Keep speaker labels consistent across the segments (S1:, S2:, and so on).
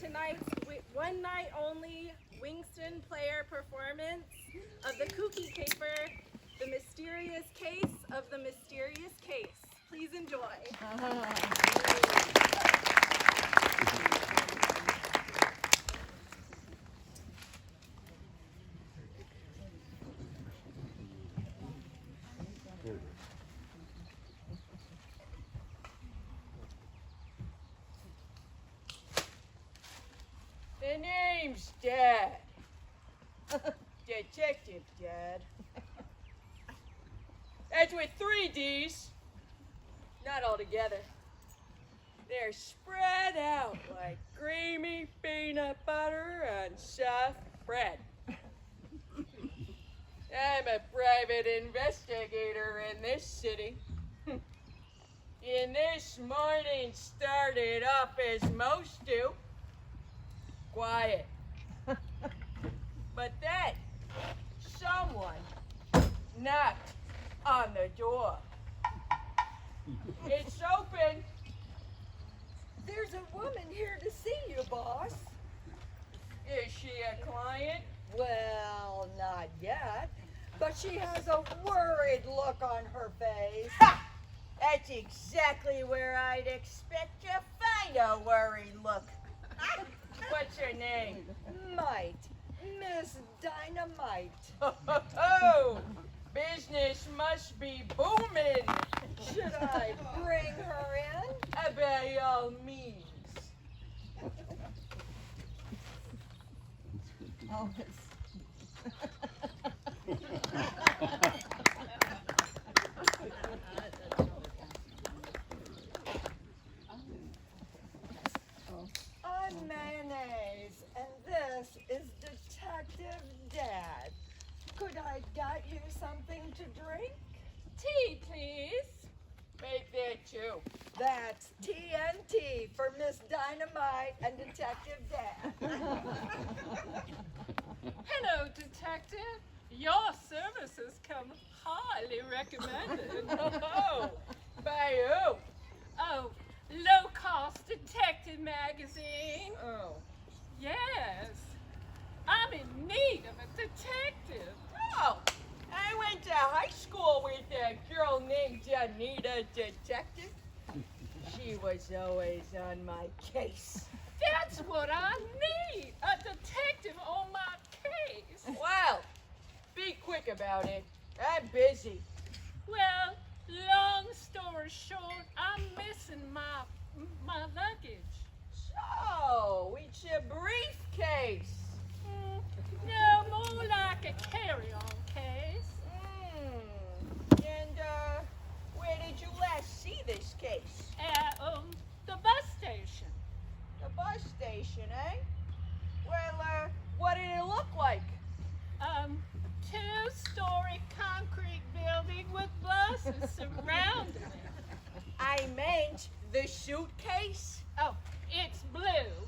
S1: tonight's one night only Wingston player performance of the Kooky Caper, The Mysterious Case of the Mysterious Case. Please enjoy.
S2: The name's Dad. Detective Dad. That's with 3 D's. Not all together. They're spread out like creamy peanut butter on soft bread. I'm a private investigator in this city. And this morning started off as most do. Quiet. But then, someone knocked on the door. It's open.
S3: There's a woman here to see you, boss.
S2: Is she a client?
S3: Well, not yet, but she has a worried look on her face.
S2: Ha! That's exactly where I'd expect to find a worried look. What's her name?
S3: Might. Miss Dynamite.
S2: Oh, business must be booming.
S3: Should I bring her in?
S2: By all means.
S3: Oh, I'm Mayonnaise, and this is Detective Dad. Could I get you something to drink?
S1: Tea, please.
S2: Make that too.
S3: That's TNT for Miss Dynamite and Detective Dad.
S1: Hello, Detective. Your services come highly recommended.
S2: Oh, by who?
S1: Oh, low-cost detective magazine.
S2: Oh.
S1: Yes. I'm in need of a detective.
S2: Oh, I went to high school with a girl named Anita Detective. She was always on my case.
S1: That's what I need. A detective on my case.
S2: Well, be quick about it. I'm busy.
S1: Well, long story short, I'm missing my luggage.
S2: So, it's a briefcase.
S1: No, more like a carry-on case.
S2: And, where did you last see this case?
S1: At the bus station.
S2: The bus station, eh? Well, what did it look like?
S1: 2-story concrete building with buses surrounding it.
S2: I meant the suitcase.
S1: Oh, it's blue.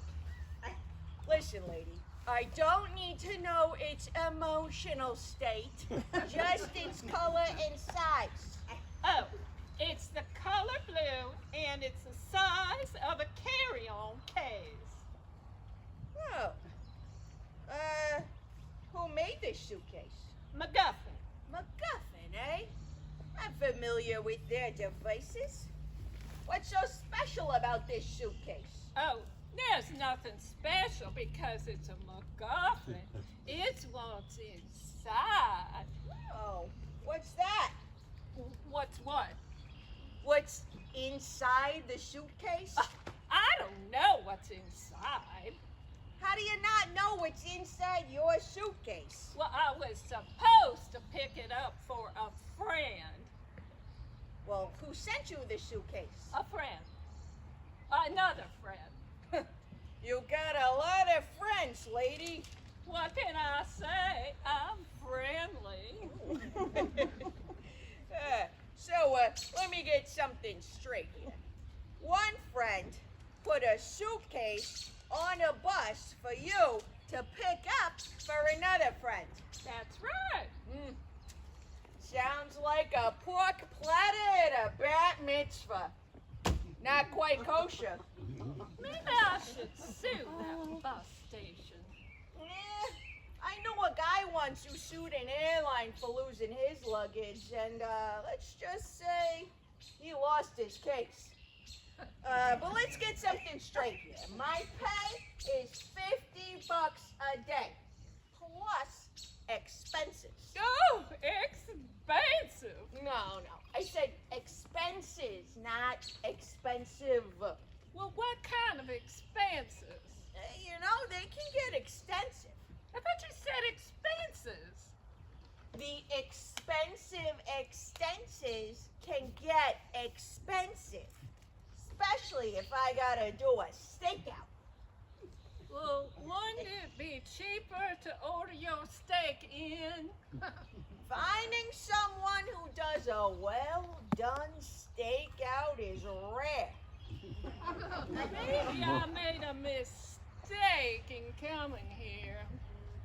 S2: Listen, lady, I don't need to know its emotional state, just its color and size.
S1: Oh, it's the color blue and it's the size of a carry-on case.
S2: Oh. Who made this suitcase?
S1: MacGuffin.
S2: MacGuffin, eh? I'm familiar with their devices. What's so special about this suitcase?
S1: Oh, there's nothing special because it's a MacGuffin. It's what's inside.
S2: Oh, what's that?
S1: What's what?
S2: What's inside the suitcase?
S1: I don't know what's inside.
S2: How do you not know what's inside your suitcase?
S1: Well, I was supposed to pick it up for a friend.
S2: Well, who sent you the suitcase?
S1: A friend. Another friend.
S2: You got a lot of friends, lady.
S1: What can I say? I'm friendly.
S2: So, let me get something straight here. One friend put a suitcase on a bus for you to pick up for another friend.
S1: That's right.
S2: Sounds like a pork platter at a bat mitzvah. Not quite kosher.
S1: Maybe I should sue that
S4: bus station.
S2: I knew a guy once who sued an airline for losing his luggage, and let's just say he lost his case. But let's get something straight here. My pay is $50 a day, plus expenses.
S4: Oh, expensive.
S2: No, I said expenses, not expensive.
S4: Well, what kind of expenses?
S2: They can get extensive.
S4: I thought you said expenses.
S2: The expensive extenses can get expensive, especially if I gotta do a stakeout.
S4: Well, wouldn't it be cheaper to order your steak in?
S2: Finding someone who does a well-done stakeout is rare.
S4: Maybe I made a mistake in coming here.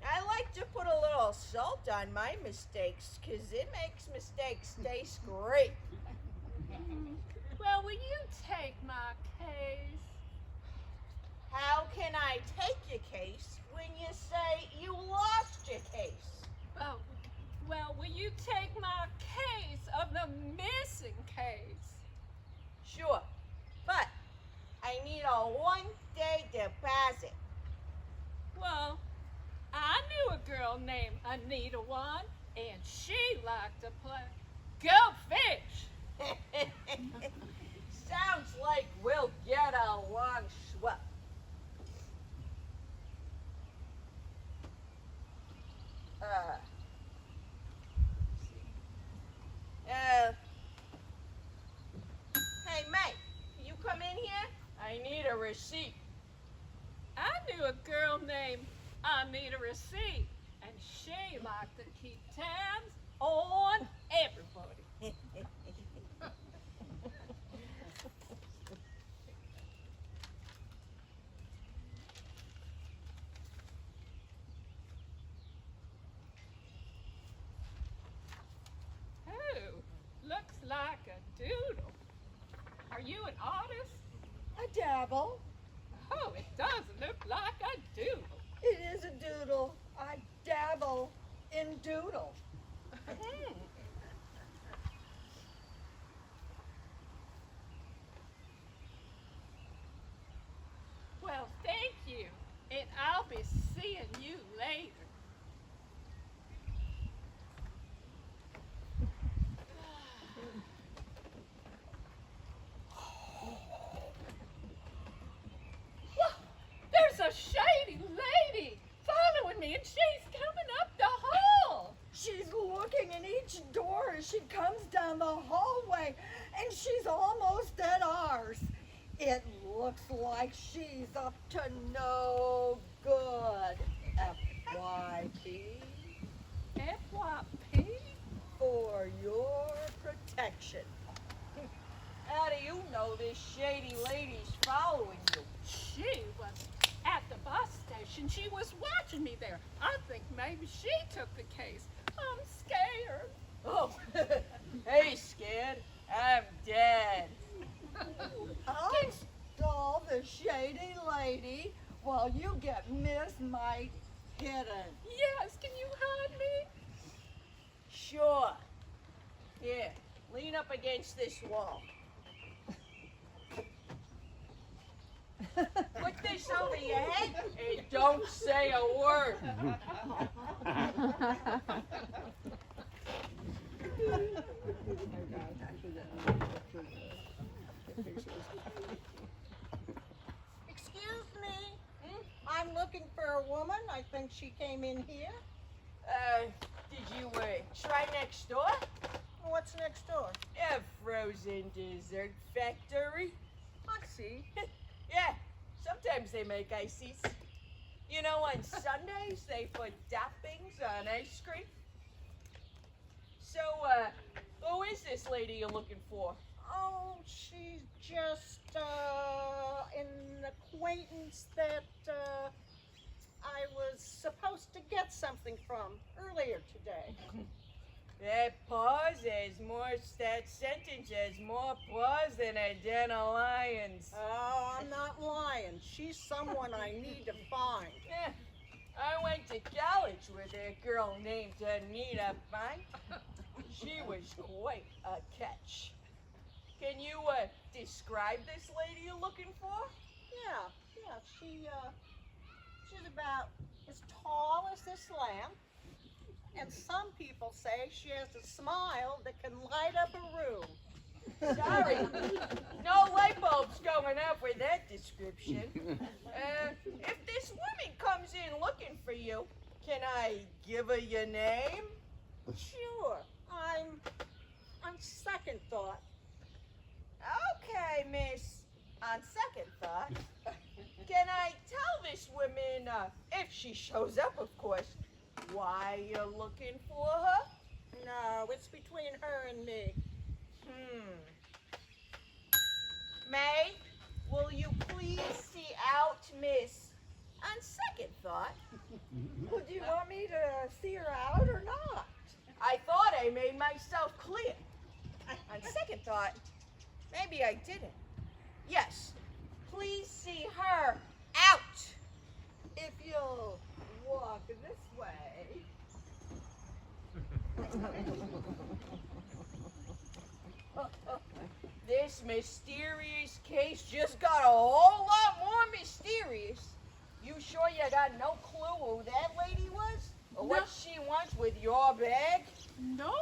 S2: I like to put a little salt on my mistakes, 'cause it makes mistakes taste great.
S4: Well, will you take my case?
S2: How can I take your case when you say you lost your case?
S4: Oh, well, will you take my case of the missing case?
S2: Sure, but I need a one-day deposit.
S4: Well, I knew a girl named Anita one, and she liked to play Go Fish.
S2: Sounds like we'll get along swell. Hey, May, can you come in here? I need a receipt.
S4: I knew a girl named Anita Receipt, and she liked to keep tabs on everybody. Oh, looks like a doodle. Are you an artist?
S3: I dabble.
S4: Oh, it doesn't look like a doodle.
S3: It is a doodle. I dabble in doodle.
S4: Hmm. Well, thank you, and I'll be seeing you later. Whoa, there's a shady lady following me, and she's coming up the hall.
S3: She's looking in each door as she comes down the hallway, and she's almost at ours. It looks like she's up to no good. FYP,
S4: FYP?
S3: for your protection.
S2: How do you know this shady lady's following you?
S4: She was at the bus station. She was watching me there. I think maybe she took the case. I'm scared.
S2: Oh, hey, scared. I'm dead.
S3: I'll stall the shady lady while you get Miss Mike hidden.
S4: Yes, can you hide me?
S2: Sure. Here, lean up against this wall. Put this over your head and don't say a word.
S5: Excuse me. I'm looking for a woman. I think she came in here.
S2: Did you try next door?
S5: What's next door?
S2: A frozen dessert factory.
S5: I see.
S2: Yeah, sometimes they make ices. You know, on Sundays they put toppings on ice cream. So, who is this lady you're looking for?
S5: Oh, she's just an acquaintance that I was supposed to get something from earlier today.
S2: That that sentence has more pause than a den of lions.
S5: Oh, I'm not lying. She's someone I need to find.
S2: Eh, I went to college with a girl named Anita Fine. She was quite a catch. Can you describe this lady you're looking for?
S5: Yeah, she's about as tall as this lamp. And some people say she has a smile that can light up a room.
S2: Sorry, no light bulbs going up with that description. If this woman comes in looking for you, can I give her your name?
S5: Sure, on second thought.
S2: Okay, miss. On second thought, can I tell this woman, if she shows up, of course, why you're looking for her?
S5: No, it's between her and me.
S2: May, will you please see out, miss? On second thought,
S3: Well, do you want me to see her out or not?
S2: I thought I made myself clear. On second thought, maybe I didn't. Yes, please see her out.
S3: If you'll walk this way.
S2: This mysterious case just got a whole lot more mysterious. You sure you got no clue who that lady was? Or what she wants with your bag?
S4: No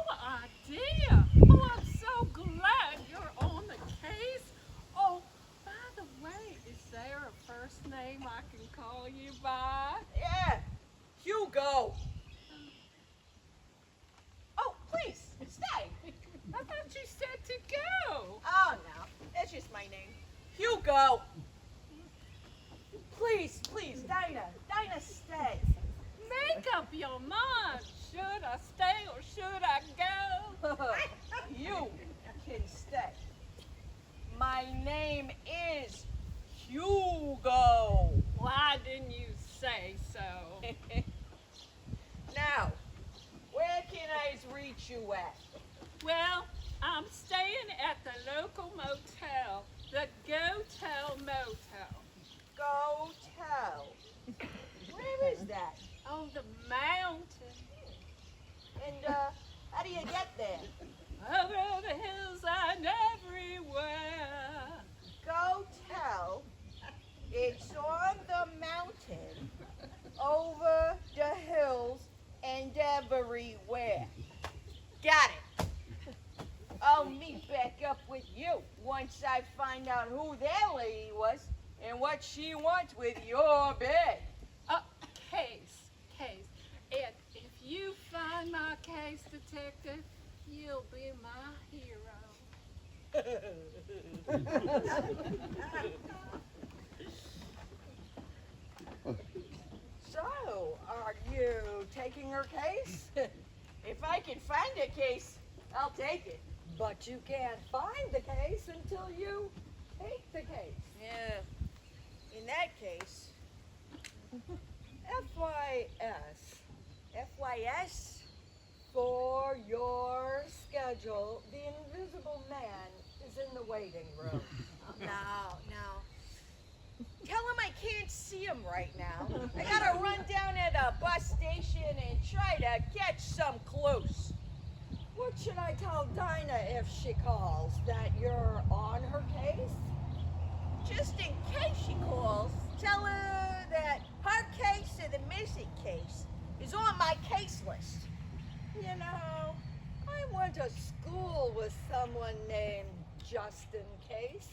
S4: idea. Oh, I'm so glad you're on the case. Oh, by the way, is there a first name I can call you by?
S2: Yeah, Hugo. Oh, please, stay.
S4: I thought you said to go.
S2: Oh, no, that's just my name. Hugo. Please, Dinah, stay.
S4: Make up your mind. Should I stay or should I go?
S2: You can stay. My name is Hugo.
S4: Why didn't you say so?
S2: Now, where can I reach you at?
S4: Well, I'm staying at the local motel, the Go-Tel Motel.
S2: Go tell. Where is that?
S4: On the mountain.
S2: And how do you get there?
S4: Over the hills and everywhere.
S2: Go tell. It's on the mountain, over the hills, and everywhere. Got it. I'll meet back up with you once I find out who that lady was and what she wants with your bag.
S4: Case. And if you find my case, detective, you'll be my hero.
S3: So, are you taking her case?
S2: If I can find a case, I'll take it.
S3: But you can't find the case until you take the case.
S2: Yeah. In that case,
S3: FYS.
S2: FYS?
S3: For your schedule, the invisible man is in the waiting room.
S2: No. Tell him I can't see him right now. I gotta run down at a bus station and try to catch some clues.
S3: What should I tell Dinah if she calls? That you're on her case?
S2: Just in case she calls, tell her that her case or the missing case is on my case list.
S3: You know, I went to school with someone named Justin Case.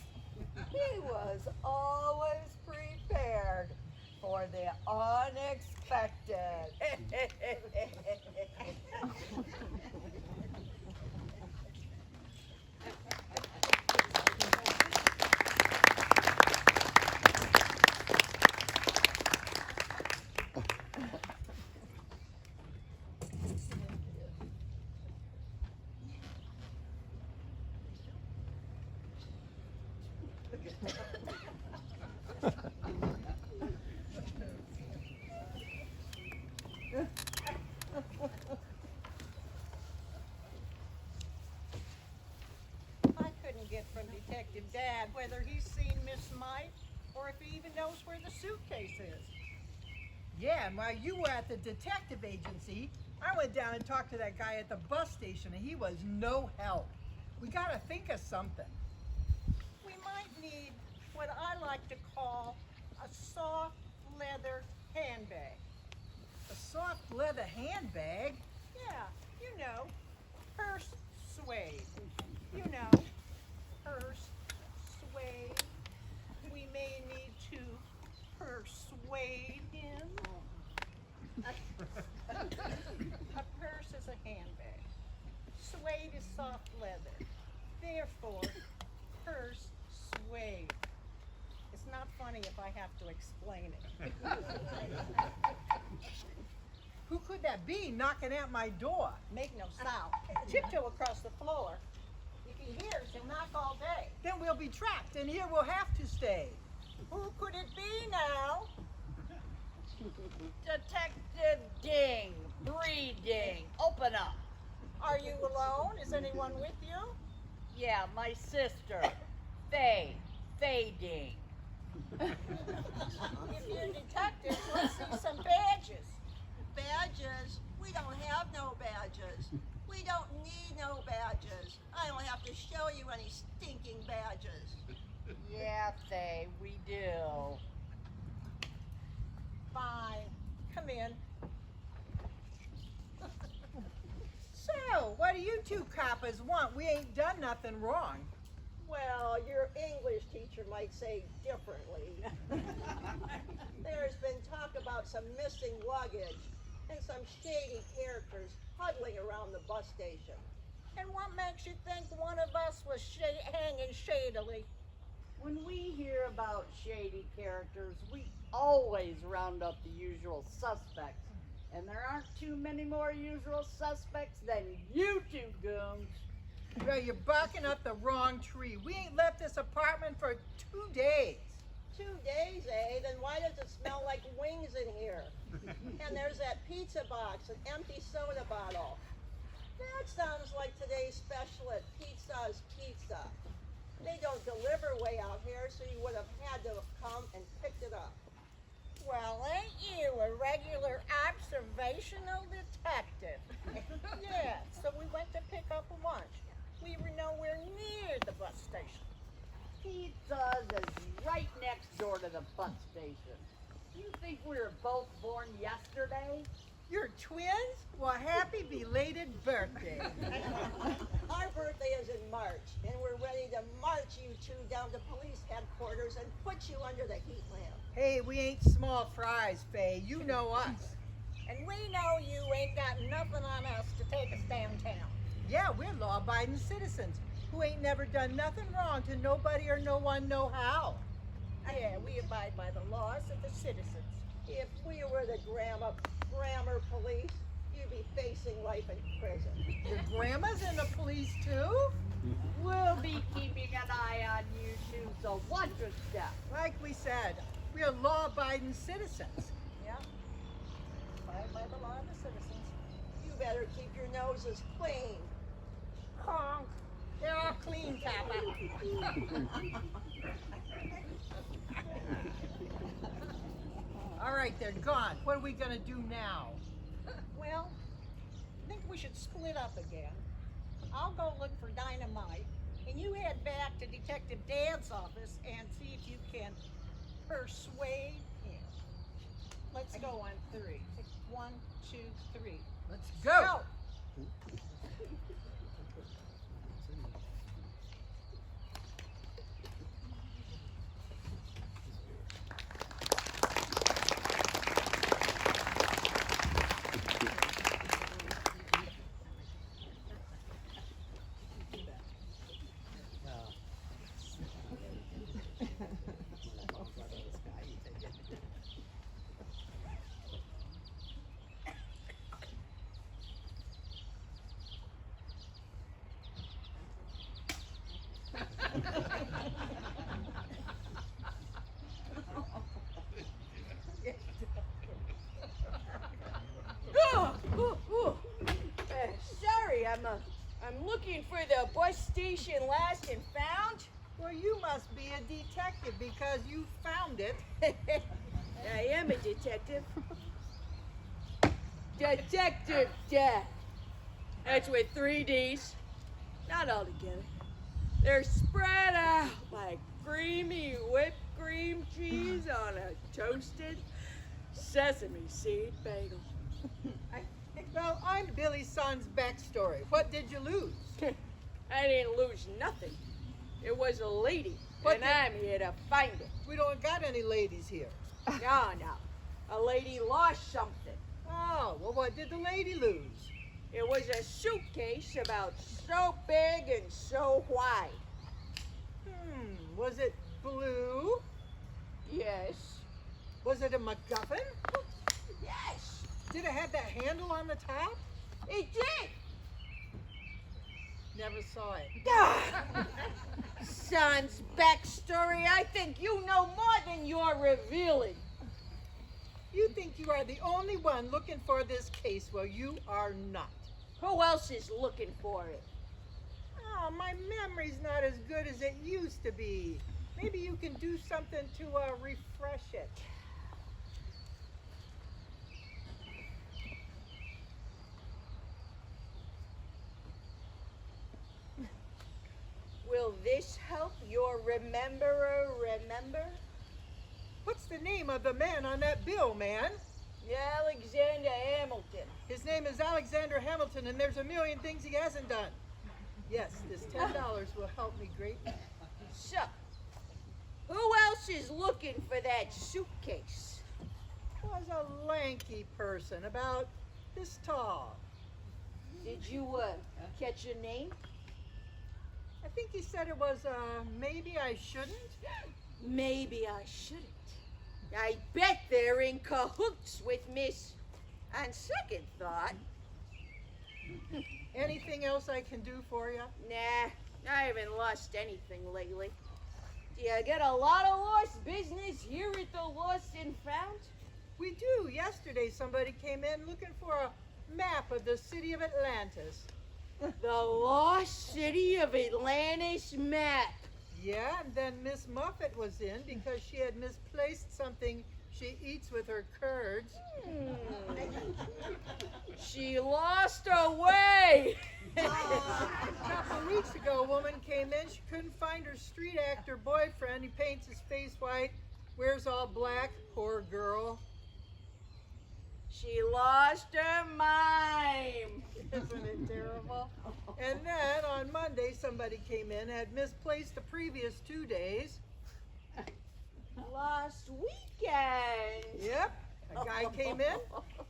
S3: He was always prepared for the unexpected.
S5: whether he's seen Miss Mike or if he even knows where the suitcase is.
S6: Yeah, and while you were at the detective agency, I went down and talked to that guy at the bus station, and he was no help. We gotta think of something.
S5: We might need what I like to call a soft leather handbag.
S6: A soft leather handbag?
S5: Yeah, you know, purse suede. You know, purse suede. We may need to persuade him. A purse is a handbag. Suede is soft leather. Therefore, purse suede. It's not funny if I have to explain it.
S6: Who could that be knocking at my door?
S5: Make no sound. Tiptoe across the floor. If he hears, he'll knock all day.
S6: Then we'll be trapped, and here we'll have to stay.
S5: Who could it be now?
S2: Detective Ding, Breeding, open up.
S5: Are you alone? Is anyone with you?
S2: Yeah, my sister, Faye Ding.
S5: If you're detectives, let's see some badges.
S7: Badges? We don't have no badges. We don't need no badges. I don't have to show you any stinking badges.
S2: Yeah, Faye, we do.
S5: Fine. Come in.
S6: So, what do you two coppers want? We ain't done nothing wrong.
S7: Well, your English teacher might say differently. There's been talk about some missing luggage and some shady characters huddling around the bus station.
S5: And what makes you think one of us was hanging shadily?
S8: When we hear about shady characters, we always round up the usual suspects. And there aren't too many more usual suspects than you two goons.
S6: Well, you're barking up the wrong tree. We ain't left this apartment for 2 days.
S7: 2 days, eh? Then why does it smell like wings in here? And there's that pizza box, an empty soda bottle. That sounds like today's special at Pizza's Pizza. They don't deliver way out here, so you would have had to have come and picked it up.
S5: Well, ain't you a regular observational detective? Yeah, so we went to pick up lunch. We were nowhere near the bus station.
S8: Pizza's is right next door to the bus station. You think we were both born yesterday?
S6: You're twins? Well, happy belated birthday.
S7: Our birthday is in March, and we're ready to march you two down to police headquarters and put you under the heat lamp.
S6: Hey, we ain't small fries, Faye. You know us.
S5: And we know you ain't got nothing on us to take us downtown.
S6: Yeah, we're law-abiding citizens who ain't never done nothing wrong to nobody or no one no how.
S5: Yeah, we abide by the laws of the citizens.
S7: If we were the grammar police, you'd be facing life in prison.
S6: Your grandma's in the police too?
S8: We'll be keeping an eye on you two, so watch your step.
S6: Like we said, we're law-abiding citizens.
S5: Yeah, abide by the law of the citizens.
S7: You better keep your noses clean.
S5: Honk.
S6: They're all clean, Kappa. All right, they're gone. What are we gonna do now?
S5: Well, I think we should split up again. I'll go look for dynamite, and you head back to Detective Dad's office and see if you can persuade him. Let's go on 3. 1, 2, 3.
S6: Let's go.
S5: Go!
S2: Sorry, I'm looking for the bus station lost and found.
S6: Well, you must be a detective because you found it.
S2: I am a detective. Detective Jack. That's with 3 D's. Not all together. They're spread out like creamy whipped cream cheese on a toasted sesame seed bagel.
S6: Well, I'm Billy Son's backstory. What did you lose?
S2: I didn't lose nothing. It was a lady, and I'm here to find it.
S6: We don't got any ladies here.
S2: No. A lady lost something.
S6: Oh, well, what did the lady lose?
S2: It was a suitcase about so big and so wide.
S6: Was it blue?
S2: Yes.
S6: Was it a MacGuffin?
S2: Yes.
S6: Did it have that handle on the top?
S2: It did.
S6: Never saw it.
S2: Son's backstory, I think you know more than you're revealing.
S6: You think you are the only one looking for this case. Well, you are not.
S2: Who else is looking for it?
S6: Oh, my memory's not as good as it used to be. Maybe you can do something to refresh it.
S2: Will this help your rememberer remember?
S6: What's the name of the man on that bill, man?
S2: Alexander Hamilton.
S6: His name is Alexander Hamilton, and there's a million things he hasn't done. Yes, this $10 will help me greatly.
S2: So, who else is looking for that suitcase?
S6: Was a lanky person, about this tall.
S2: Did you catch a name?
S6: I think he said it was, maybe I shouldn't.
S2: Maybe I shouldn't. I bet they're in cahoots with Miss. On second thought.
S6: Anything else I can do for you?
S2: Nah, I haven't lost anything lately. Do you get a lot of lost business here at the Lost and Found?
S6: We do. Yesterday somebody came in looking for a map of the city of Atlantis.
S2: The Lost City of Atlantis map.
S6: Yeah, and then Miss Muffet was in because she had misplaced something she eats with her curds.
S2: She lost her way.
S6: A couple of weeks ago, a woman came in. She couldn't find her street actor boyfriend. He paints his face white, wears all black. Poor girl.
S2: She lost her mime.
S6: Isn't it terrible? And then on Monday, somebody came in, had misplaced the previous 2 days.
S2: Last weekend.
S6: Yep. A guy came in,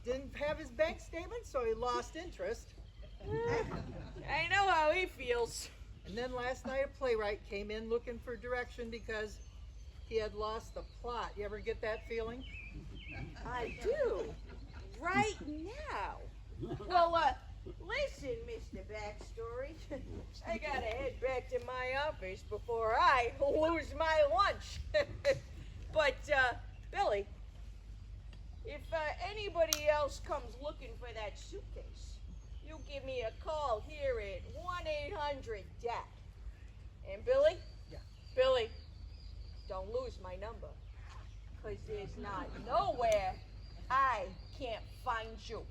S6: didn't have his bank statement, so he lost interest.
S2: I know how he feels.
S6: And then last night, a playwright came in looking for direction because he had lost the plot. You ever get that feeling?
S2: I do. Right now. Well, listen, Mr. Backstory. I gotta head back to my office before I lose my lunch. But, Billy, if anybody else comes looking for that suitcase, you give me a call here at 1-800-DAC. And Billy?
S6: Yeah.
S2: Billy, don't lose my number. Because there's not nowhere I can't find you.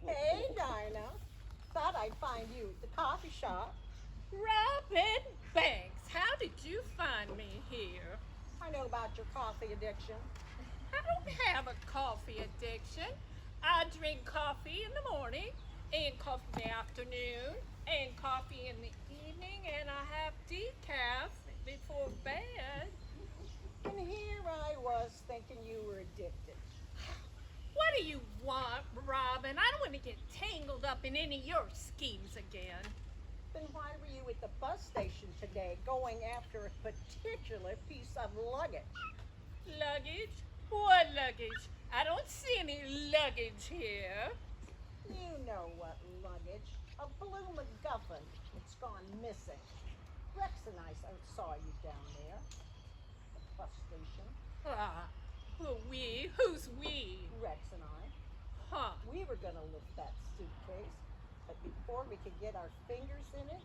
S5: Hey, Dinah. Thought I'd find you at the coffee shop.
S4: Robin Banks, how did you find me here?
S5: I know about your coffee addiction.
S4: I don't have a coffee addiction. I drink coffee in the morning, and coffee in the afternoon, and coffee in the evening, and I have decaf before bed.
S5: And here I was thinking you were addicted.
S4: What do you want, Robin? I don't want to get tangled up in any of your schemes again.
S5: Then why were you at the bus station today going after a particular piece of luggage?
S4: Luggage? What luggage? I don't see any luggage here.
S5: You know what luggage. A blue MacGuffin. It's gone missing. Rex and I saw you down there. At the bus station.
S4: Ah, we? Who's we?
S5: Rex and I.
S4: Huh.
S5: We were gonna lift that suitcase, but before we could get our fingers in it,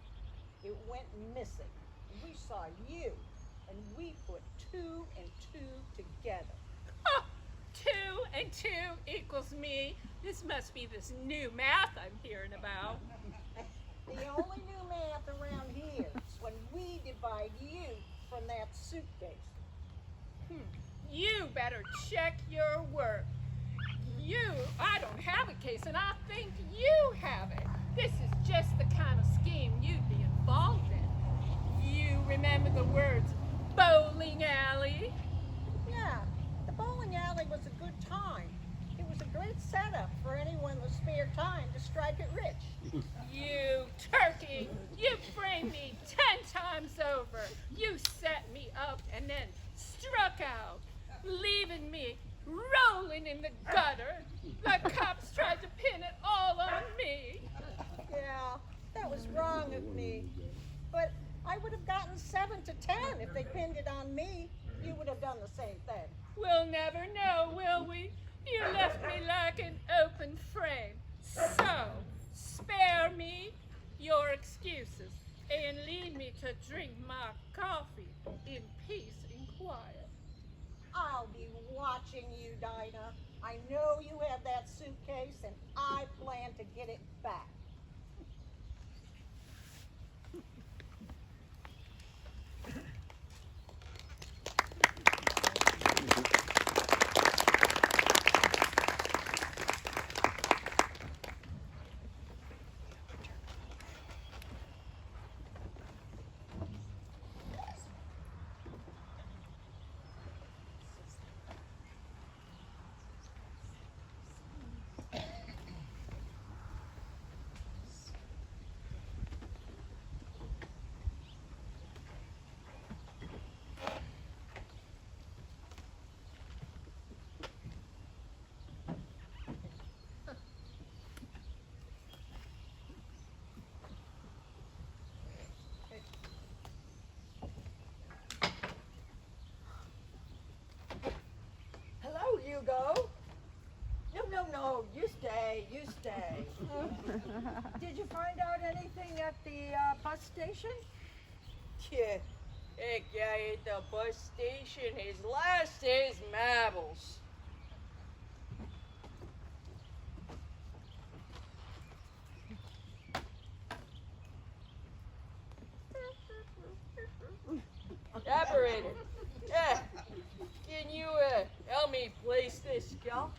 S5: it went missing. We saw you, and we put 2 and 2 together.
S4: Huh. 2 and 2 equals me. This must be this new math I'm hearing about.
S5: The only new math around here is when we divide you from that suitcase.
S4: You better check your work. I don't have a case, and I think you have it. This is just the kind of scheme you'd be involved in. You remember the words bowling alley?
S5: Yeah, the bowling alley was a good time. It was a great setup for anyone with spare time to strike it rich.
S4: You turkey! You framed me 10 times over. You set me up and then struck out, leaving me rolling in the gutter. The cops tried to pin it all on me.
S5: Yeah, that was wrong of me. But I would have gotten 7 to 10 if they pinned it on me. You would have done the same thing.
S4: We'll never know, will we? You left me like an open frame. So, spare me your excuses and leave me to drink my coffee in peace and quiet.
S5: I'll be watching you, Dinah. I know you have that suitcase, and I plan to get it back.
S3: Hello, Hugo. No, you stay. Did you find out anything at the bus station?
S2: Yeah, that guy at the bus station has lost his marbles. Operator, yeah, can you help me place this skull?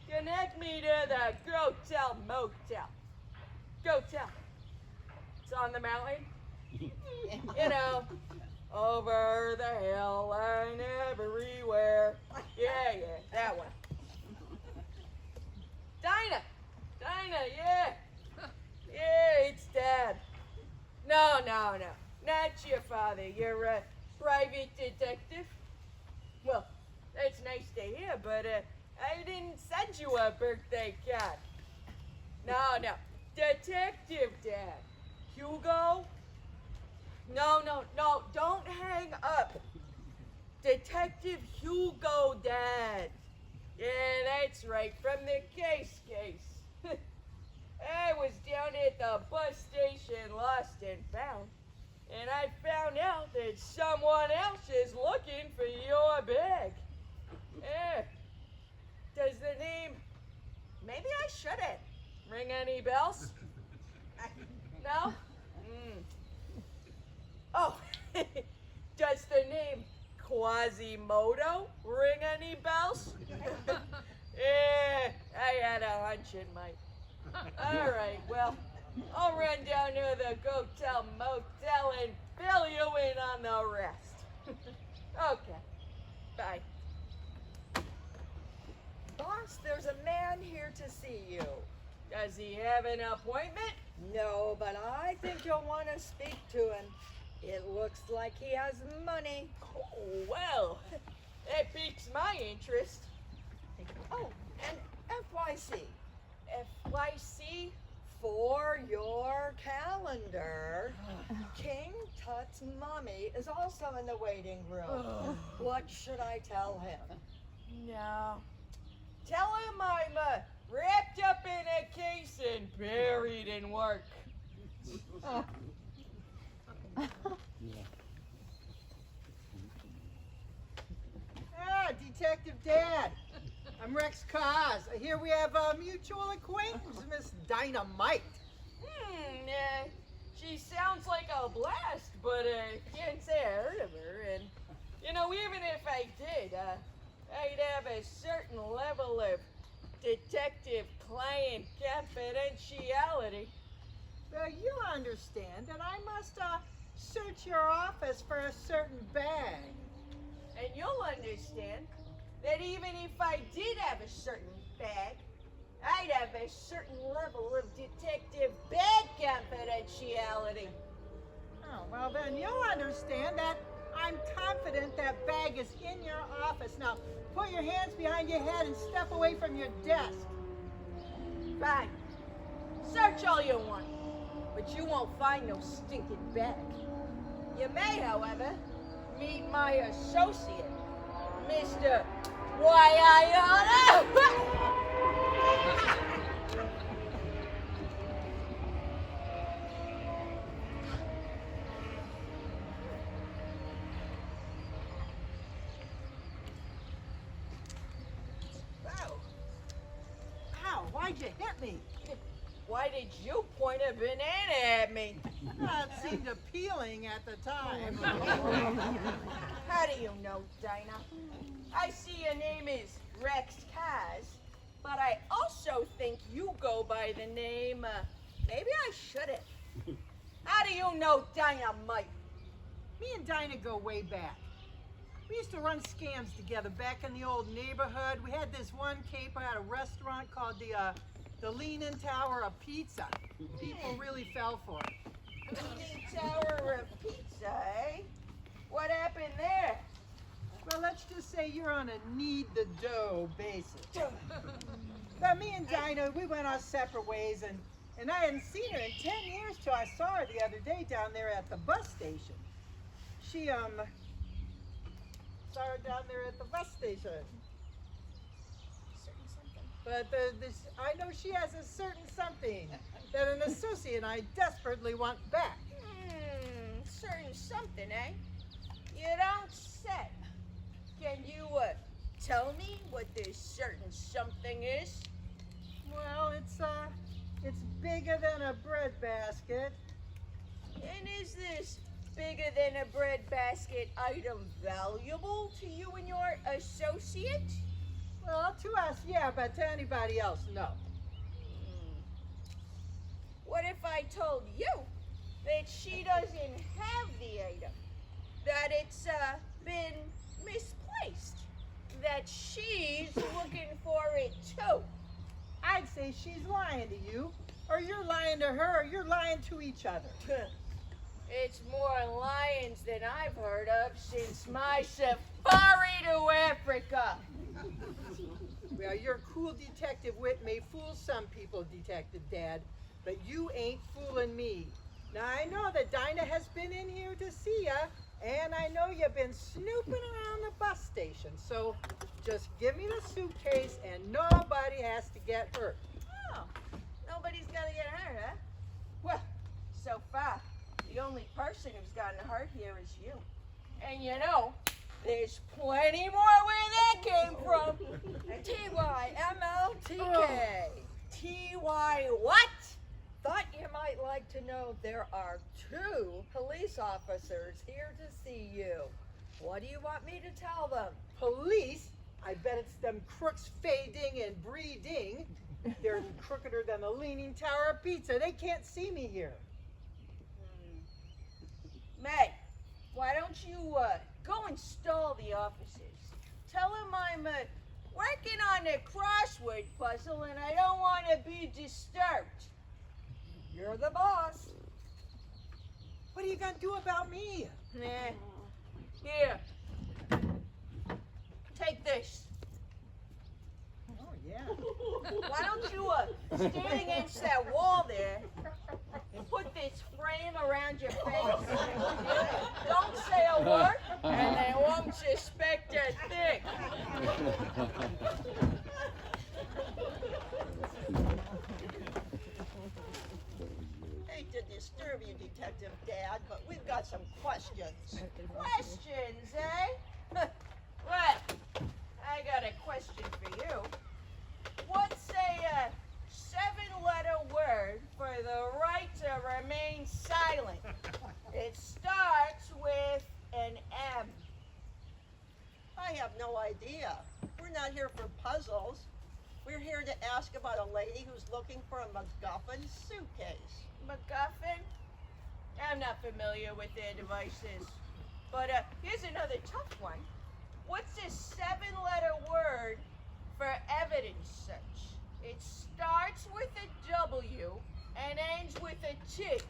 S2: Connect me to the Go-Tel Motel. Go-Tel. It's on the mountain. You know, over the hill and everywhere. Yeah, that one. Dinah, yeah. Yeah, it's Dad. No, not your father. You're a private detective. Well, that's nice to hear, but I didn't send you a birthday card. No, Detective Dad. Hugo? No, don't hang up. Detective Hugo Dad. Yeah, that's right, from the case. I was down at the bus station, lost and found, and I found out that someone else is looking for your bag. Yeah. Does the name, maybe I shouldn't, ring any bells? No? Oh, does the name Quasimodo ring any bells? Yeah, I had a hunch it might. All right, well, I'll run down to the Go-Tel Motel and fill you in on the rest. Okay, bye.
S3: Boss, there's a man here to see you.
S2: Does he have an appointment?
S3: No, but I think you'll want to speak to him. It looks like he has money.
S2: Oh, well, that piques my interest.
S3: Oh, and FYC.
S2: FYC?
S3: For your calendar, King Tut's mommy is also in the waiting room. What should I tell him?
S2: No. Tell him I'm wrapped up in a case and buried in work.
S6: Detective Dad. I'm Rex Cos. Here we have a mutual acquaintance, Miss Dynamite.
S2: She sounds like a blast, but can't say I heard of her. And, even if I did, I'd have a certain level of detective-client confidentiality.
S6: Well, you understand that I must search your office for a certain bag.
S2: And you'll understand that even if I did have a certain bag, I'd have a certain level of detective bag confidentiality.
S6: Oh, well then you'll understand that I'm confident that bag is in your office. Now, put your hands behind your head and step away from your desk.
S2: Fine. Search all you want, but you won't find no stinking bag. You may, however, meet my associate, Mr.
S6: Ow, why'd you hit me?
S2: Why did you point a banana at me?
S6: That seemed appealing at the time.
S2: How do you know, Dinah? I see your name is Rex Kaz, but I also think you go by the name, maybe I shouldn't. How do you know Dynamite?
S6: Me and Dinah go way back. We used to run scams together back in the old neighborhood. We had this one caper at a restaurant called the Leaning Tower of Pizza. People really fell for it.
S2: Leaning Tower of Pizza, eh? What happened there?
S6: Well, let's just say you're on a need-the-dough basis. But me and Dinah, we went our separate ways, and I hadn't seen her in 10 years till I saw her the other day down there at the bus station. She, saw her down there at the bus station. But I know she has a certain something that an associate and I desperately want back.
S2: Certain something, eh? You don't say. Can you, tell me what this certain something is?
S6: Well, it's bigger than a bread basket.
S2: And is this bigger than a bread basket item valuable to you and your associate?
S6: Well, to us, yeah, but to anybody else, no.
S2: What if I told you that she doesn't have the item? That it's, been misplaced? That she's looking for it too?
S6: I'd say she's lying to you, or you're lying to her, or you're lying to each other.
S2: It's more lions than I've heard of since my safari to Africa.
S6: Well, your cool detective wit may fool some people, Detective Dad, but you ain't fooling me. Now, I know that Dinah has been in here to see ya, and I know you've been snooping around the bus station, so just give me the suitcase and nobody has to get hurt.
S2: Oh, nobody's gonna get hurt, huh? Well, so far, the only person who's gotten hurt here is you. And there's plenty more where that came from.
S3: TYMLTK.
S2: T-Y what?
S3: Thought you might like to know there are 2 police officers here to see you. What do you want me to tell them?
S6: Police? I bet it's them crooks fading and breeding. They're crookeder than the Leaning Tower of Pizza. They can't see me here.
S2: May, why don't you go install the officers? Tell them I'm working on a crossword puzzle and I don't want to be disturbed.
S3: You're the boss.
S6: What are you gonna do about me?
S2: Nah. Here. Take this.
S6: Oh, yeah.
S2: Why don't you stand against that wall there and put this frame around your face? Don't say a word, and they won't suspect a thing.
S7: Hate to disturb you, Detective Dad, but we've got some questions.
S2: Questions, eh? Well, I got a question for you. What's a 7-letter word for the right to remain silent? It starts with an M.
S7: I have no idea. We're not here for puzzles. We're here to ask about a lady who's looking for a MacGuffin suitcase.
S2: MacGuffin? I'm not familiar with their devices. But here's another tough one. What's this 7-letter word for evidence search? It starts with a W and ends with a T.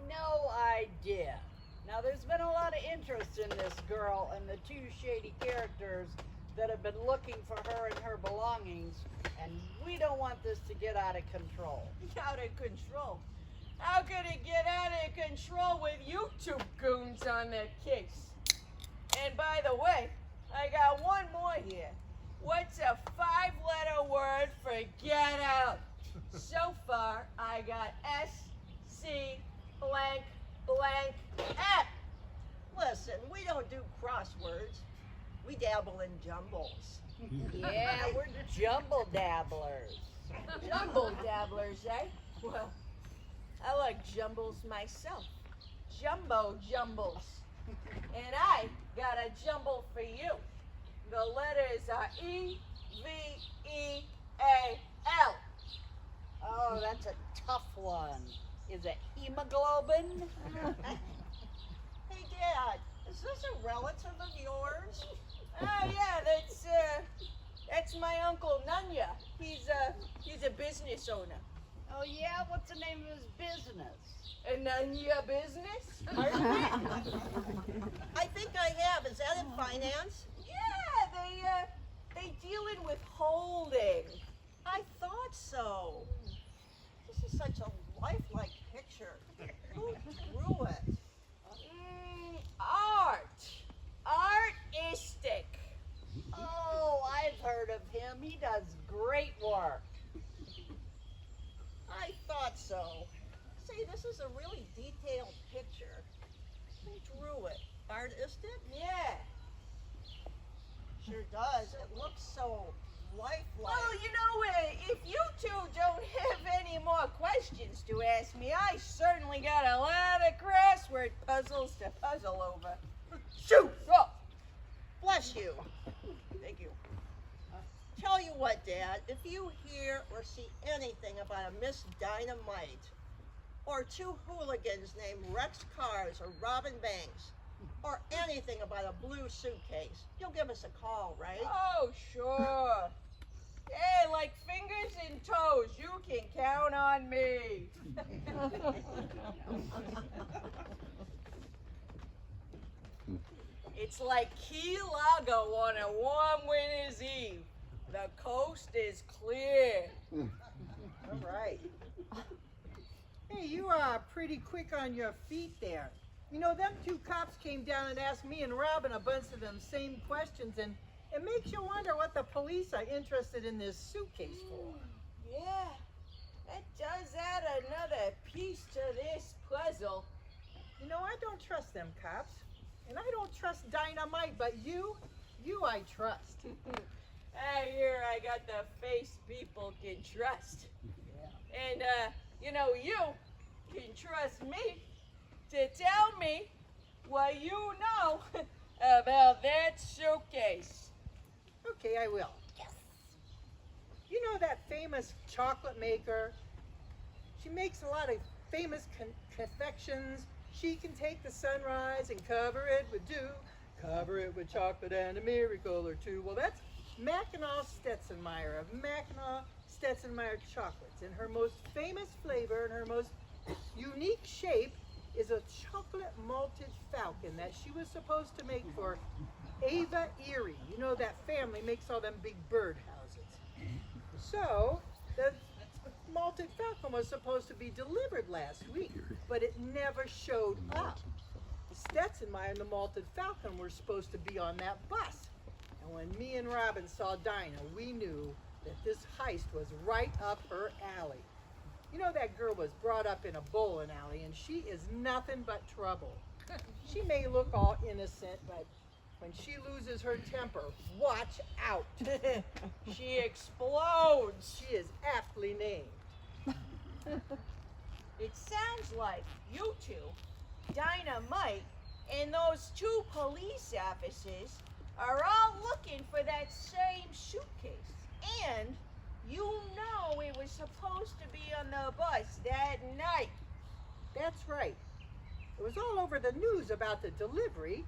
S8: No idea. Now, there's been a lot of interest in this girl and the two shady characters that have been looking for her and her belongings, and we don't want this to get out of control.
S2: Out of control. How could it get out of control with you two goons on the case? And by the way, I got one more here. What's a 5-letter word for get out? So far, I got S-C blank blank F.
S7: Listen, we don't do crosswords. We dabble in jumbles.
S8: Yeah, we're jumble dabblers.
S2: Jumble dabblers, eh? Well, I like jumbles myself. Jumbo jumbles. And I got a jumble for you. The letters are E-V-E-A-L.
S8: Oh, that's a tough one. Is it hemoglobin?
S7: Hey, Dad, is this a relative of yours?
S2: Oh yeah, that's my Uncle Nunya. He's a business owner.
S8: Oh, yeah? What's the name of his business?
S2: A Nunya business?
S7: I think I have. Is that in finance?
S2: Yeah, they deal in withholding.
S7: I thought so. This is such a lifelike picture. Who drew it?
S2: Art. Artistic.
S8: Oh, I've heard of him. He does great work.
S7: I thought so. See, this is a really detailed picture. Who drew it? Artistic?
S2: Yeah.
S7: Sure does. It looks so lifelike.
S2: Well, you know, if you two don't have any more questions to ask me, I certainly got a lot of crossword puzzles to puzzle over. Shoot! Oh.
S7: Bless you. Thank you. Tell you what, Dad, if you hear or see anything about a Miss Dynamite, or two hooligans named Rex Cars or Robin Banks, or anything about a blue suitcase, you'll give us a call, right?
S2: Oh, sure. Hey, like fingers and toes, you can count on me. It's like Key Largo on a warm winter's eve. The coast is clear.
S7: All right.
S6: Hey, you are pretty quick on your feet there. You know, them two cops came down and asked me and Robin a bunch of them same questions, and it makes you wonder what the police are interested in this suitcase for.
S2: Yeah, that does add another piece to this puzzle.
S6: You know, I don't trust them cops, and I don't trust Dynamite, but you I trust.
S2: Here I got the face people can trust.
S6: Yeah.
S2: And, you know, you can trust me to tell me what you know about that suitcase.
S6: Okay, I will. Yes. You know that famous chocolate maker? She makes a lot of famous confections. She can take the sunrise and cover it with dew, cover it with chocolate and a miracle or two. Well, that's Mackinac Stetzenmeyer of Mackinac Stetson-Meyer chocolates, and her most famous flavor and her most unique shape is a chocolate malted falcon that she was supposed to make for Ava Erie. You know that family makes all them big bird houses. So the malted falcon was supposed to be delivered last week, but it never showed up. Stetson-Meyer and the malted falcon were supposed to be on that bus. And when me and Robin saw Dinah, we knew that this heist was right up her alley. You know that girl was brought up in a bowling alley, and she is nothing but trouble. She may look all innocent, but when she loses her temper, watch out.
S2: She explodes.
S6: She is aptly named.
S2: It sounds like you two, Dynamite, and those two police officers are all looking for that same suitcase. And you know it was supposed to be on the bus that night.
S6: That's right. It was all over the news about the delivery,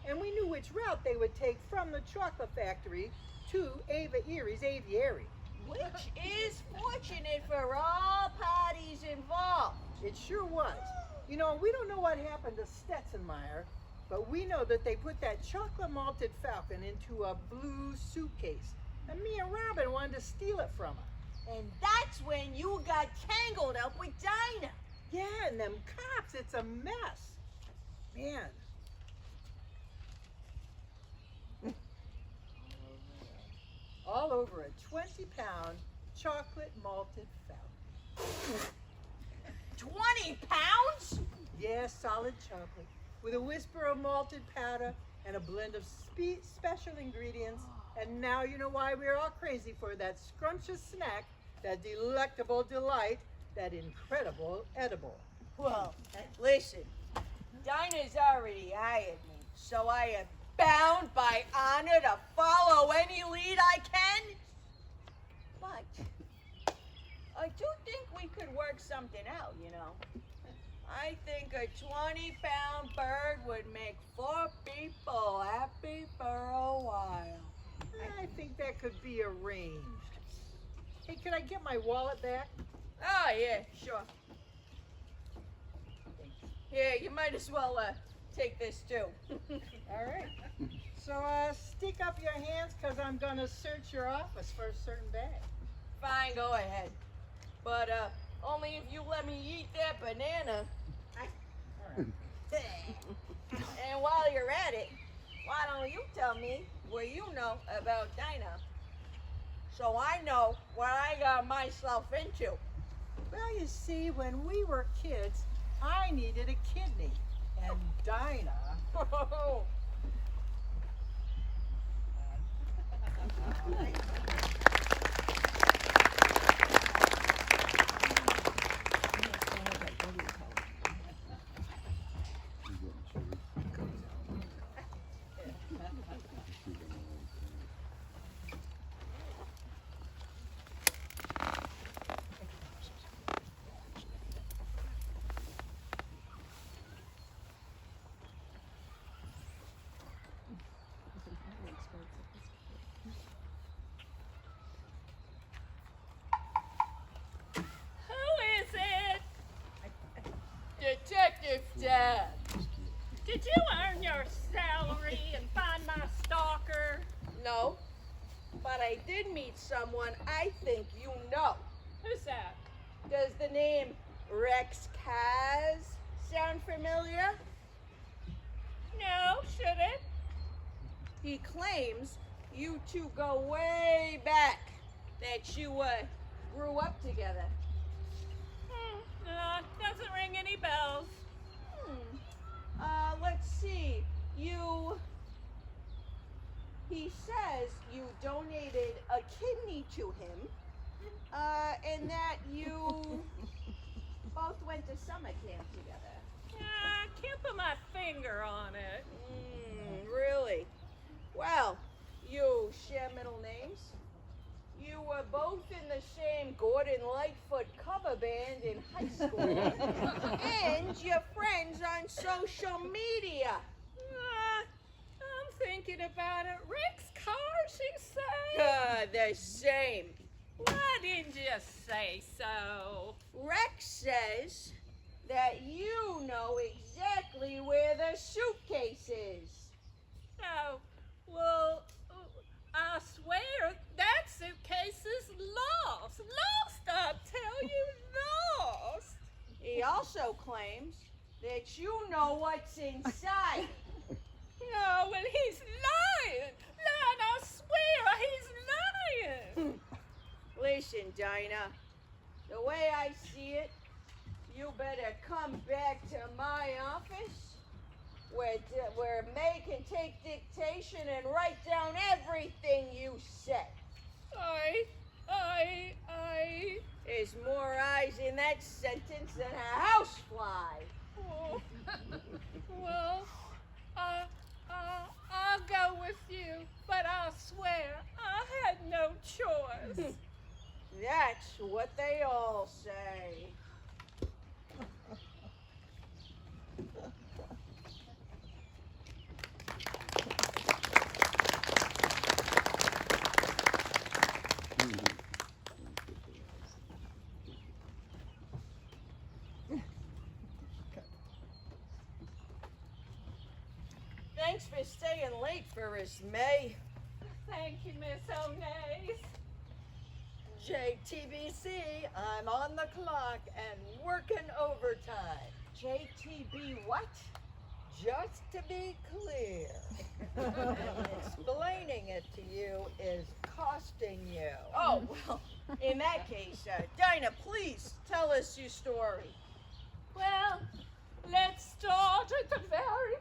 S6: and we knew which route they would take from the chocolate factory to Ava Erie's aviary.
S2: Which is fortunate for all parties involved.
S6: It sure was. You know, we don't know what happened to Stetson-Meyer, but we know that they put that chocolate malted falcon into a blue suitcase. And me and Robin wanted to steal it from her.
S2: And that's when you got tangled up with Dinah.
S6: Yeah, and them cops, it's a mess. Man. All over a 20-pound chocolate malted falcon.
S2: 20 pounds?
S6: Yeah, solid chocolate, with a whisper of malted powder and a blend of special ingredients. And now you know why we're all crazy for that scrumptious snack, that delectable delight, that incredible edible.
S2: Well, listen, Dinah's already hired me, so I am bound by honor to follow any lead I can. But I do think we could work something out, you know. I think a 20-pound bird would make 4 people happy for a while.
S6: I think that could be arranged. Hey, can I get my wallet back?
S2: Oh, yeah, sure. Yeah, you might as well take this too.
S6: All right. So stick up your hands, because I'm going to search your office for a certain bag.
S2: Fine, go ahead. But only if you let me eat that banana.
S6: All right.
S2: And while you're at it, why don't you tell me what you know about Dinah? So I know what I got myself into.
S6: Well, you see, when we were kids, I needed a kidney. And Dinah...
S2: Detective Dad.
S4: Did you earn your salary and find my stalker?
S2: No, but I did meet someone I think you know.
S4: Who's that?
S2: Does the name Rex Kaz sound familiar?
S4: No, should it?
S2: He claims you two go way back, that you grew up together.
S4: Doesn't ring any bells.
S2: Let's see. He says you donated a kidney to him, and that you both went to summer camp together.
S4: Can't put my finger on it.
S2: Really? Well, you share middle names. You were both in the same Gordon Lightfoot cover band in high school. And you're friends on social media.
S4: I'm thinking about it. Rick's car, she said?
S2: The same.
S4: Why didn't you say so?
S2: Rex says that you know exactly where the suitcase is.
S4: Oh, well, I swear that suitcase is lost. Lost, I tell you, lost.
S2: He also claims that you know what's inside.
S4: No, well, he's lying. Lying, I swear, he's lying.
S2: Listen, Dinah, the way I see it, you better come back to my office where May can take dictation and write down everything you said. There's more eyes in that sentence than a housefly.
S4: Oh, well, I'll go with you, but I swear I had no choice.
S2: That's what they all say. Thanks for staying late for us, May.
S4: Thank you, Miss O'Nays.
S3: JTBC, I'm on the clock and working overtime.
S2: JTB what?
S3: Just to be clear, and explaining it to you is costing you.
S2: Oh, well, in that case, Dinah, please tell us your story.
S4: Well, let's start at the very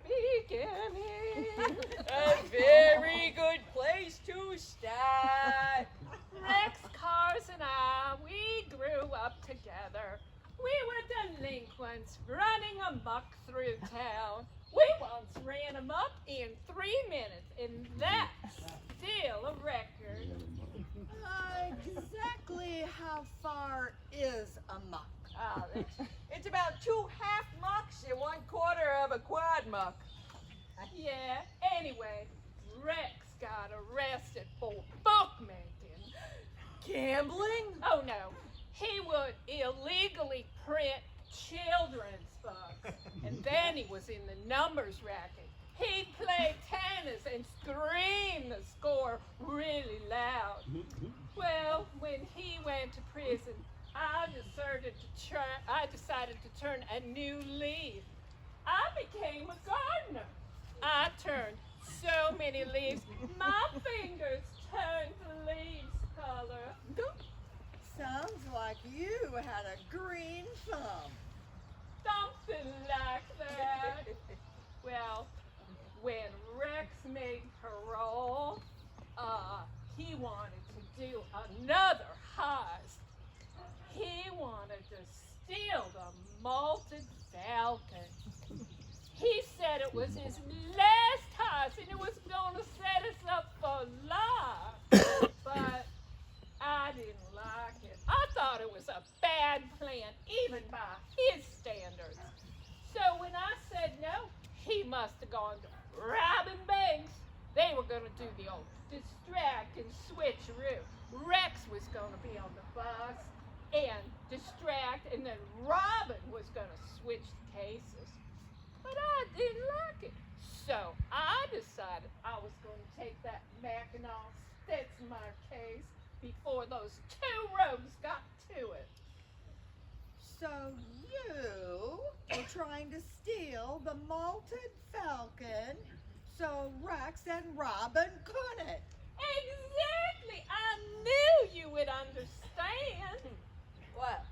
S4: beginning.
S2: A very good place to start.
S4: Rex Cars and I, we grew up together. We were delinquents running amok through town. We once ran them up in 3 minutes, and that's still a record.
S3: Exactly how far is a muck?
S2: It's about 2 half mucks and 1/4 of a quad muck.
S4: Yeah, anyway, Rex got arrested for bookmaking.
S2: Gambling?
S4: Oh no, he would illegally print children's books. And then he was in the numbers racket. He'd play tennis and scream the score really loud. Well, when he went to prison, I decided to turn a new leaf. I became a gardener. I turned so many leaves, my fingers turned the leaves color.
S3: Sounds like you had a green thumb.
S4: Something like that. Well, when Rex made parole, he wanted to do another heist. He wanted to steal the malted falcon. He said it was his last heist and it was going to set us up for life. But I didn't like it. I thought it was a bad plan, even by his standards. So when I said no, he must have gone to robbing banks. They were going to do the old distract and switcheroo. Rex was going to be on the bus and distract, and then Robin was going to switch the cases. But I didn't like it. So I decided I was going to take that Mackinac Stetson case before those 2 rogues got to it.
S3: So you were trying to steal the malted falcon so Rex and Robin couldn't.
S4: Exactly. I knew you would understand.
S2: Well,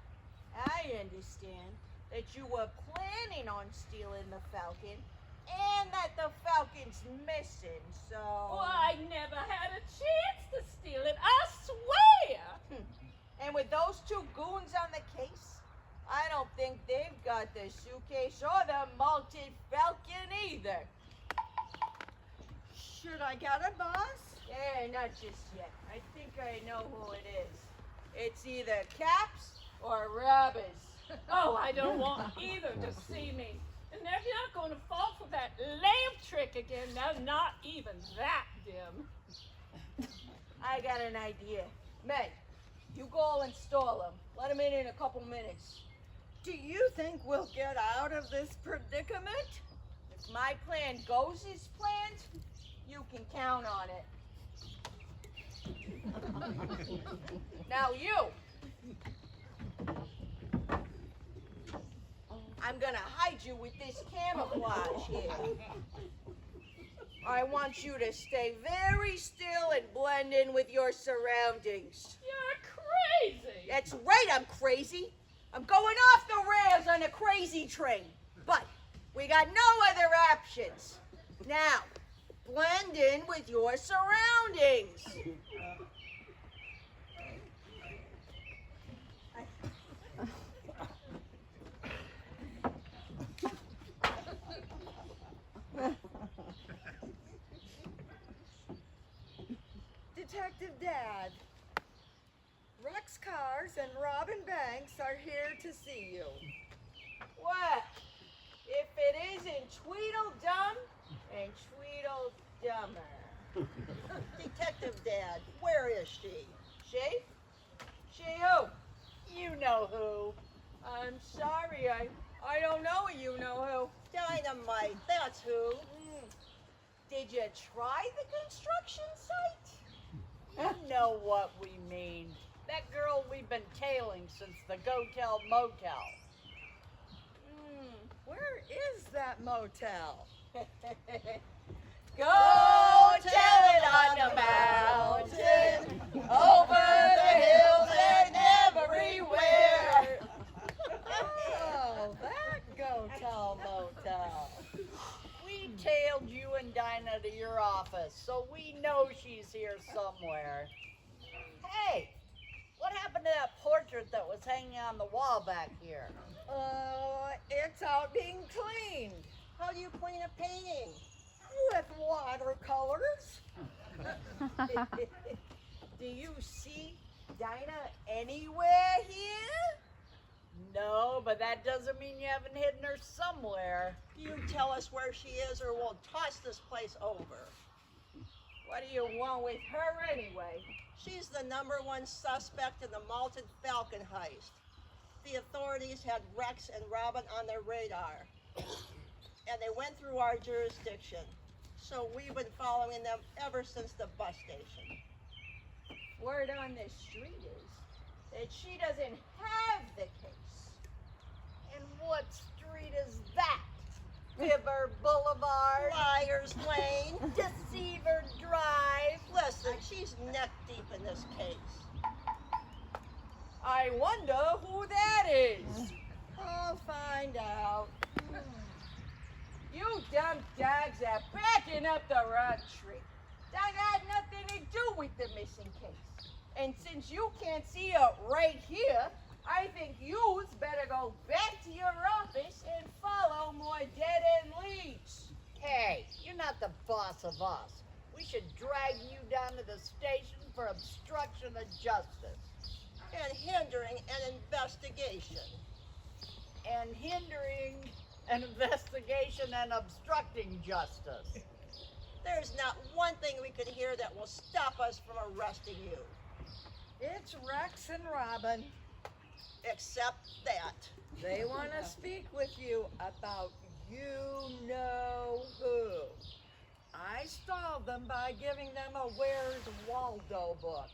S2: I understand that you were planning on stealing the falcon and that the falcon's missing, so...
S4: Well, I never had a chance to steal it, I swear.
S2: And with those 2 goons on the case, I don't think they've got the suitcase or the malted falcon either.
S3: Should I get it, boss?
S2: Yeah, not just yet. I think I know who it is. It's either Caps or Robbers.
S4: Oh, I don't want either to see me. And they're not going to fall for that lamp trick again. No, not even that dim.
S2: I got an idea. Meg, You go install him. Let him in a couple minutes.
S3: Do you think we'll get out of this predicament?
S2: If my plan goes as planned, you can count on it. Now you. I'm gonna hide you with this camouflage here. I want you to stay very still and blend in with your surroundings.
S4: You're crazy.
S2: That's right, I'm crazy. I'm going off the rails on a crazy train. But we got no other options. Now, blend in with your surroundings.
S3: Detective Dad, Rex Cars and Robin Banks are here to see you.
S2: What? If it isn't Tweedledum and Tweedledummer.
S7: Detective Dad, where is she?
S2: She? She who?
S8: You know who.
S2: I'm sorry, I don't know a you-know-who.
S7: Dynamite, that's who.
S2: Did you try the construction site?
S8: You know what we mean. That girl we've been tailing since the Go-Tel Motel.
S3: Where is that motel?
S2: Go tell it on the mountain, over the hills and everywhere.
S3: Oh, that Go-Tel motel.
S8: We tailed you and Dinah to your office, so we know she's here somewhere. Hey, what happened to that portrait that was hanging on the wall back here?
S3: It's out being cleaned
S7: How do you clean a painting?
S3: with watercolors.
S2: Do you see Dinah anywhere here?
S8: No, but that doesn't mean you haven't hidden her somewhere.
S7: You tell us where she is or we'll toss this place over.
S2: What do you want with her anyway?
S7: She's the #1 suspect in the Malted Falcon heist. The authorities had Rex and Robin on their radar, and they went through our jurisdiction. So we've been following them ever since the bus station.
S2: Word on the street is that she doesn't have the case.
S8: And what street is that? Fibber Boulevard?
S7: Liars Lane.
S8: Deceiver Drive?
S7: Listen, she's neck deep in this case.
S2: I wonder who that is. I'll find out. You dumb dogs are backing up the wrong tree. That had nothing to do with the missing case. And since you can't see it right here, I think you's better go back to your office and follow more dead-end leads.
S8: Hey, you're not the boss of us. We should drag you down to the station for obstruction of justice.
S7: And hindering an investigation.
S8: And hindering an investigation and obstructing justice.
S7: There's not one thing we could hear that will stop us from arresting you.
S3: It's Rex and Robin.
S7: Except that.
S3: They want to speak with you about you-know-who. I stalled them by giving them a Where's Waldo book.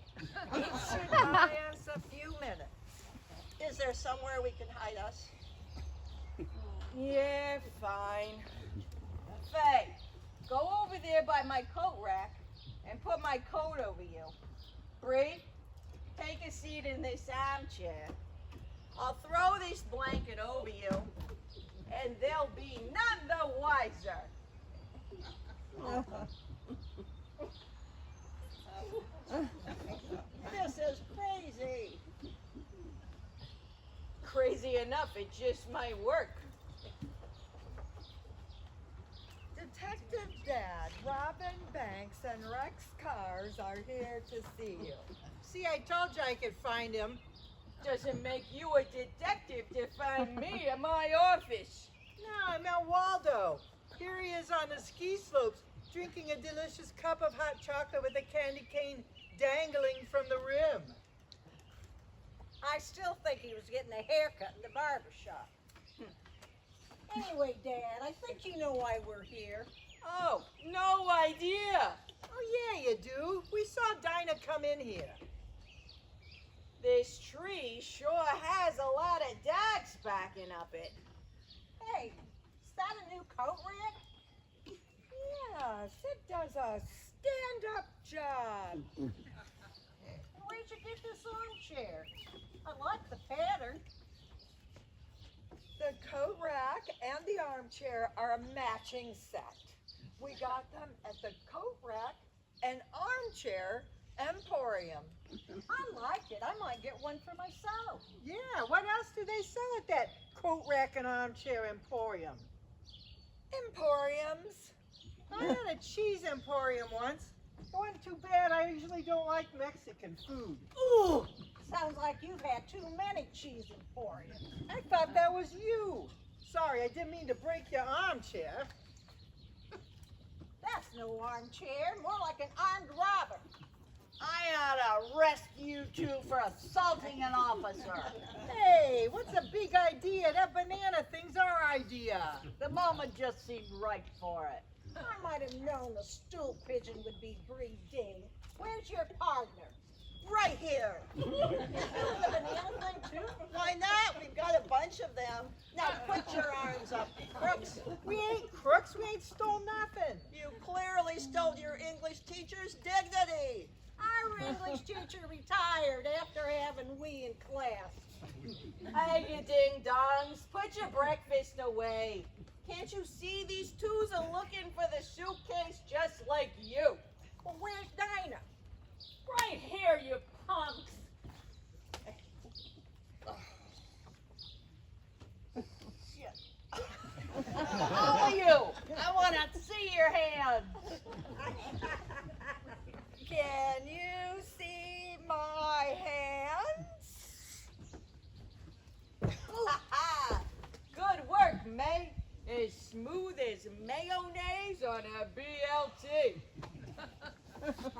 S3: It should buy us a few minutes.
S7: Is there somewhere we can hide us?
S2: Yeah, fine. Faye, go over there by my coat rack and put my coat over you. Bree, take a seat in this armchair. I'll throw this blanket over you, and they'll be none the wiser.
S7: This is crazy.
S2: Crazy enough, it just might work.
S3: Detective Dad, Robin Banks and Rex Cars are here to see you.
S6: See, I told you I could find him.
S2: Doesn't make you a detective to find me in my office.
S6: No, I meant Waldo. Here he is on the ski slopes, drinking a delicious cup of hot chocolate with a candy cane dangling from the rim.
S5: I still think he was getting a haircut in the barber shop. Anyway, Dad, I think you know why we're here.
S2: Oh, no idea.
S6: Oh yeah, you do. We saw Dinah come in here.
S2: This tree sure has a lot of dogs backing up it.
S5: Hey, is that a new coat rack?
S3: Yes, it does a stand-up job.
S5: Where'd you get this armchair? I like the pattern.
S3: The coat rack and the armchair are a matching set. We got them at the coat rack and armchair emporium.
S5: I like it. I might get one for myself.
S6: Yeah, what else do they sell at that coat rack and armchair emporium?
S3: Emporiums?
S6: I had a cheese emporium once. It wasn't too bad. I usually don't like Mexican food.
S5: Ooh, sounds like you've had too many cheese emporiums.
S6: I thought that was you. Sorry, I didn't mean to break your armchair.
S5: That's no armchair, more like an armed robber.
S8: I ought to arrest you two for assaulting an officer.
S6: Hey, what's a big idea? That banana thing's our idea.
S8: The moment just seemed right for it.
S5: I might have known a stool pigeon would be breeding. Where's your partner?
S7: Right here.
S5: The banana thing too?
S7: Why not? We've got a bunch of them. Now put your arms up, crooks.
S6: We ain't crooks. We ain't stole nothing.
S7: You clearly stole your English teacher's dignity.
S5: Our English teacher retired after having we in class.
S2: Hey, you ding-dongs, put your breakfast away. Can't you see these twos are looking for the suitcase just like you?
S5: Well, where's Dinah?
S4: Right here, you punks.
S8: How are you? I want to see your hands.
S3: Can you see my hands?
S2: Good work, May. As smooth as mayonnaise on a BLT.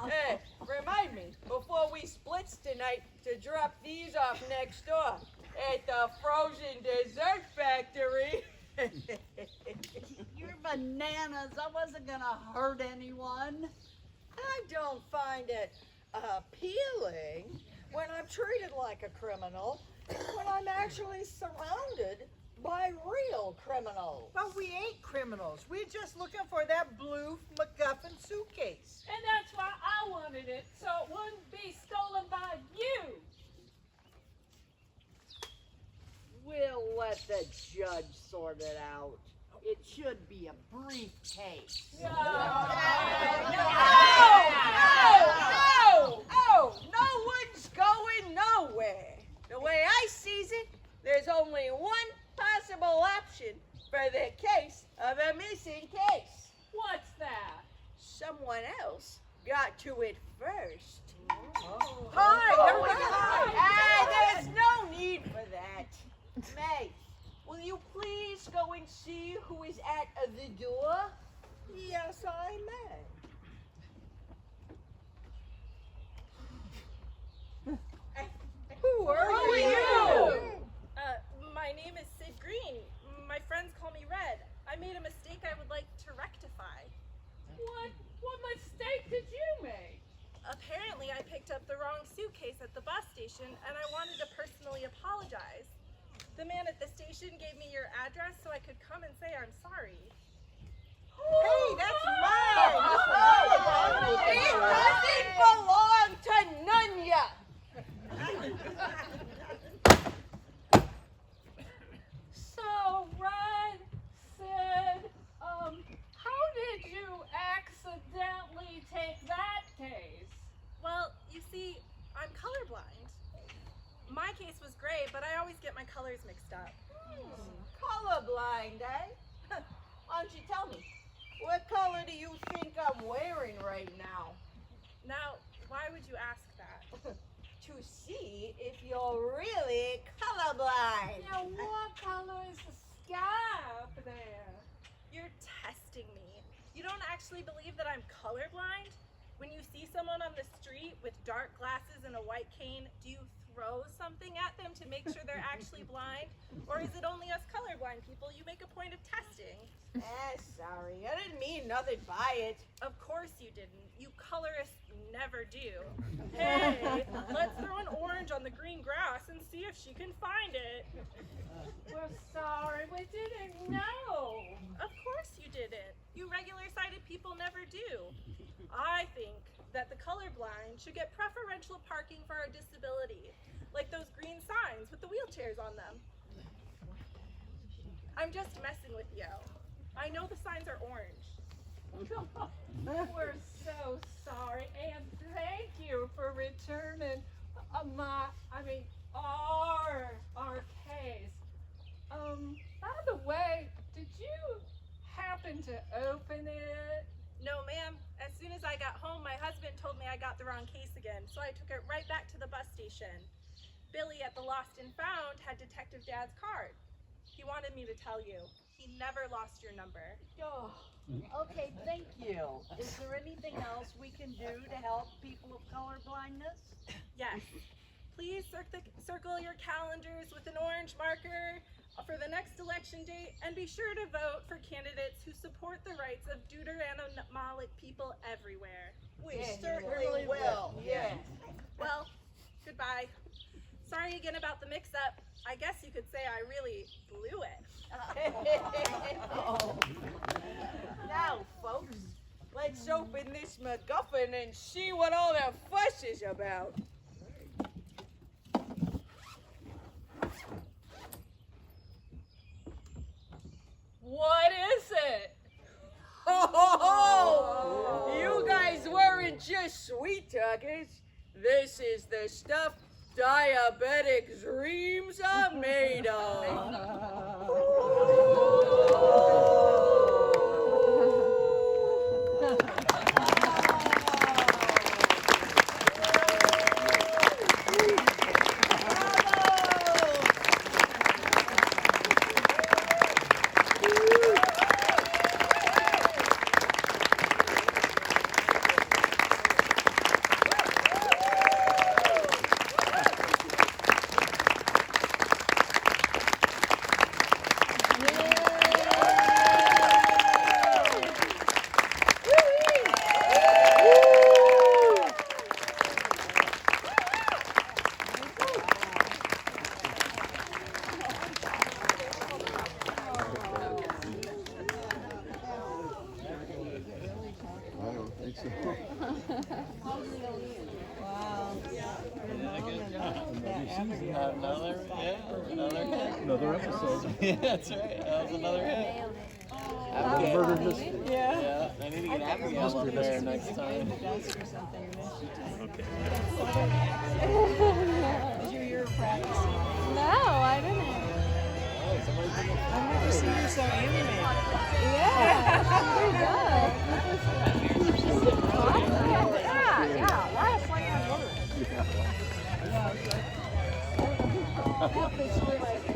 S2: Hey, remind me, before we splits tonight, to drop these off next door at the frozen dessert factory.
S8: You're bananas. I wasn't going to hurt anyone.
S3: I don't find it appealing when I'm treated like a criminal, when I'm actually surrounded by real criminals.
S6: But we ain't criminals. We're just looking for that blue MacGuffin suitcase.
S4: And that's why I wanted it, so it wouldn't be stolen by you.
S8: We'll let the judge sort it out. It should be a briefcase.
S2: No one's going nowhere. The way I sees it, there's only one possible option for the case of a missing case.
S4: What's that?
S2: Someone else got to it first.
S6: Hi, everybody.
S2: Ah, there's no need for that. May, will you please go and see who is at the door?
S3: Yes, I may.
S6: Who are you?
S1: My name is Sid Green. My friends call me Red. I made a mistake I would like to rectify.
S4: What mistake did you make?
S1: Apparently, I picked up the wrong suitcase at the bus station, and I wanted to personally apologize. The man at the station gave me your address so I could come and say I'm sorry.
S6: Hey, that's mine.
S2: It doesn't belong to none ya.
S4: So Red said, how did you accidentally take that case?
S1: Well, you see, I'm colorblind. My case was gray, but I always get my colors mixed up.
S2: Colorblind, eh? Why don't you tell me, what color do you think I'm wearing right now?
S1: Now, why would you ask that?
S2: To see if you're really colorblind.
S4: Now, what color is the sky up there?
S1: You're testing me. You don't actually believe that I'm colorblind? When you see someone on the street with dark glasses and a white cane, do you throw something at them to make sure they're actually blind? Or is it only us colorblind people you make a point of testing?
S2: Sorry, I didn't mean nothing by it.
S1: Of course you didn't. You colorists never do. Hey, let's throw an orange on the green grass and see if she can find it.
S4: We're sorry, we didn't know.
S1: Of course you didn't. You regular-sighted people never do. I think that the colorblind should get preferential parking for our disability, like those green signs with the wheelchairs on them. I'm just messing with you. I know the signs are orange.
S4: We're so sorry, and thank you for returning our case. By the way, did you happen to open it?
S1: No, ma'am. As soon as I got home, my husband told me I got the wrong case again, so I took it right back to the bus station. Billy at the Lost and Found had Detective Dad's card. He wanted me to tell you. He never lost your number.
S8: Oh, okay, thank you. Is there anything else we can do to help people with color blindness?
S1: Yes. Please circle your calendars with an orange marker for the next election date, and be sure to vote for candidates who support the rights of Deuteronomic people everywhere.
S2: We certainly will. Yeah.
S1: Well, goodbye. Sorry again about the mix-up. I guess you could say I really blew it.
S2: Now, folks, let's open this MacGuffin and see what all the fuss is about.
S4: What is it?
S2: Oh, you guys weren't just sweet talkers. This is the stuff diabetic dreams are made of.
S9: Another episode.
S10: Yeah, that's right. That was another hit.
S9: Okay. Murder mystery.
S10: Yeah. I need to get Abigail up there next time.
S9: Okay.
S3: Did you hear practice?
S11: No, I didn't.
S3: I've never seen you so animated.
S11: Yeah, pretty good. Yeah, last night I wrote it.
S3: Yeah.